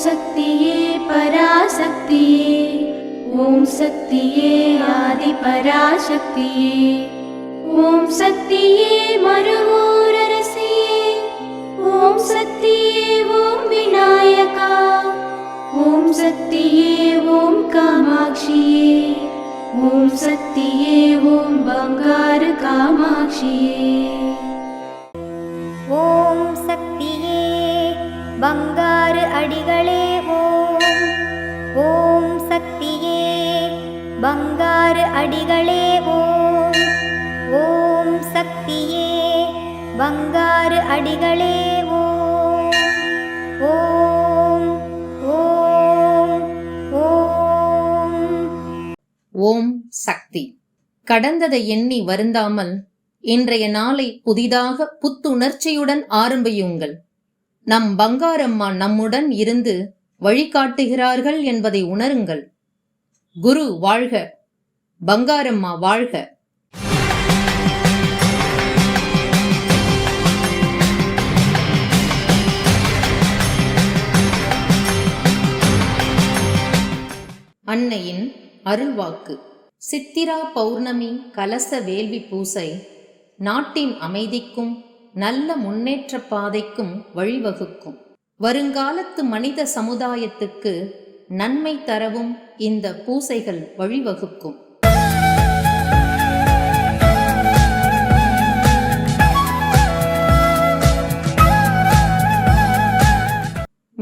சக்தியே பராசக்தியே, ஓம் சக்தியே ஆதி பராசக்தியே, ஓம் சக்தியே மறுவூரரசியே, ஓம் சக்தியே ஓம் விநாயகா, ஓம் சக்தியே ஓம் காமாட்சியே, ஓம் சக்தியே ஓம் பங்காரு காமாட்சியே. ஓம் சக்தியே பங்காரு அடிகளே ஓம், ஓம் சக்தியே பங்காரு அடிகளே ஓம், ஓம் சக்தியே பங்காரு அடிகளே ஓம், ஓம் ஓம் ஓம். ஓம் சக்தி. கடந்ததை எண்ணி வருந்தாமல் இன்றைய நாளை புதிதாக புத்துணர்ச்சியுடன் ஆரம்பியுங்கள். நம் பங்காரம்மா நம்முடன் இருந்து வழிகாட்டுகிறார்கள் என்பதை உணருங்கள். குரு வாழ்க, பங்காரம்மா வாழ்க. அன்னையின் அருள்வாக்கு. சித்திரா பௌர்ணமி கலச வேள்வி பூசை நாட்டின் அமைதிக்கும் நல்ல முன்னேற்ற பாதைக்கும் வழிவகுக்கும். வருங்காலத்து மனித சமுதாயத்துக்கு நன்மை தரவும் இந்த பூசைகள் வழிவகுக்கும்.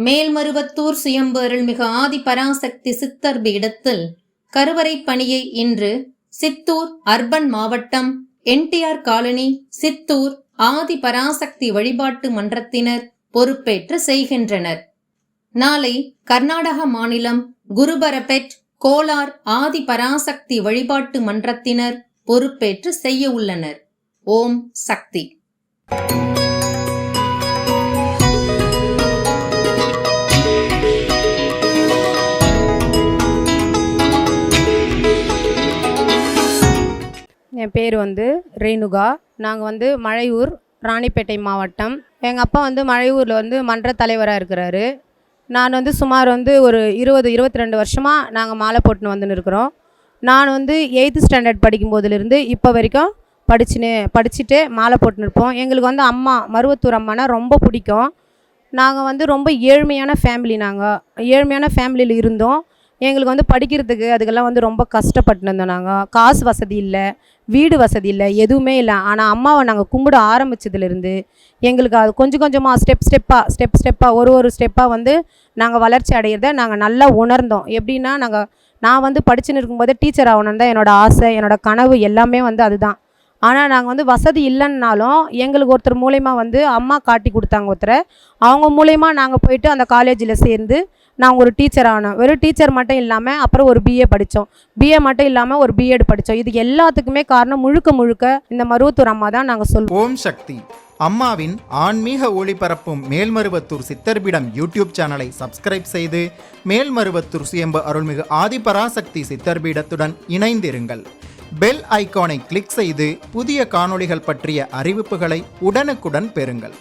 மேல்மருவத்தூர் சுயம்பு அருள்மிகு ஆதி பராசக்தி சித்தர் பீடத்தில் கருவறை பணியை இன்று சித்தூர் அர்பன் மாவட்டம் என்டிஆர் காலனி சித்தூர் ஆதி பராசக்தி வழிபாட்டு மன்றத்தினர் பொறுப்பேற்று செய்கின்றனர். நாளை கர்நாடக மாநிலம் குருபரபெட் கோலார் ஆதி பராசக்தி வழிபாட்டு மன்றத்தினர் பொறுப்பேற்று செய்ய உள்ளனர். ஓம் சக்தி. என் பேர் ரேணுகா. நாங்கள் மழையூர் ராணிப்பேட்டை மாவட்டம். எங்கள் அப்பா மழையூரில் மன்ற தலைவராக இருக்கிறாரு. நான் சுமார் ஒரு 20-22 வருஷமாக நாங்கள் மாலை போட்டுன்னு வந்துன்னு இருக்கிறோம். நான் 8th ஸ்டாண்டர்ட் படிக்கும்போதுலேருந்து இப்போ வரைக்கும் படிச்சுட்டு மாலை போட்டுன்னு இருப்போம். எங்களுக்கு அம்மா மருவத்தூர் அம்மானா ரொம்ப பிடிக்கும். நாங்கள் ரொம்ப ஏழ்மையான ஃபேமிலி. நாங்கள் ஏழ்மையான ஃபேமிலியில் இருந்தோம். எங்களுக்கு படிக்கிறதுக்கு அதுக்கெல்லாம் ரொம்ப கஷ்டப்பட்டு இருந்தோம். நாங்கள் காசு வசதி இல்லை, வீடு வசதி இல்லை, எதுவுமே இல்லை. ஆனால் அம்மாவை நாங்கள் கும்பிட ஆரம்பித்ததுலேருந்து எங்களுக்கு அது கொஞ்சம் கொஞ்சமாக ஸ்டெப் ஸ்டெப்பாக ஒரு ஸ்டெப்பாக நாங்கள் வளர்ச்சி அடையிறத நாங்கள் நல்லா உணர்ந்தோம். எப்படின்னா நான் படிச்சுன்னு இருக்கும்போது டீச்சர் ஆகணுன்னு தான் என்னோடய ஆசை, என்னோடய கனவு எல்லாமே அதுதான். ஆனால் நாங்கள் வசதி இல்லைன்னாலும் எங்களுக்கு ஒருத்தர் மூலயமா அம்மா காட்டி கொடுத்தாங்க ஒருத்தரை. அவங்க மூலயமா நாங்கள் போயிட்டு அந்த காலேஜில் சேர்ந்து நான் ஒரு டீச்சர் ஆனோம். வெறும் டீச்சர் மட்டும் இல்லாமல் அப்புறம் ஒரு பிஏ படித்தோம். பிஏ மட்டும் இல்லாமல் ஒரு பிஎட் படித்தோம். இது எல்லாத்துக்குமே காரணம் முழுக்க இந்த மருவத்தூர் அம்மா தான் நாங்கள் சொல்லுவோம். ஓம் சக்தி. அம்மாவின் ஆன்மீக ஒளிபரப்பும் மேல்மருவத்தூர் சித்தர்பீடம் யூடியூப் சேனலை சப்ஸ்கிரைப் செய்து மேல்மருவத்தூர் சுயம்பு அருள்மிகு ஆதிபராசக்தி சித்தர்பீடத்துடன் இணைந்திருங்கள். பெல் ஐகானை கிளிக் செய்து புதிய காணொளிகள் பற்றிய அறிவிப்புகளை உடனுக்குடன் பெறுங்கள்.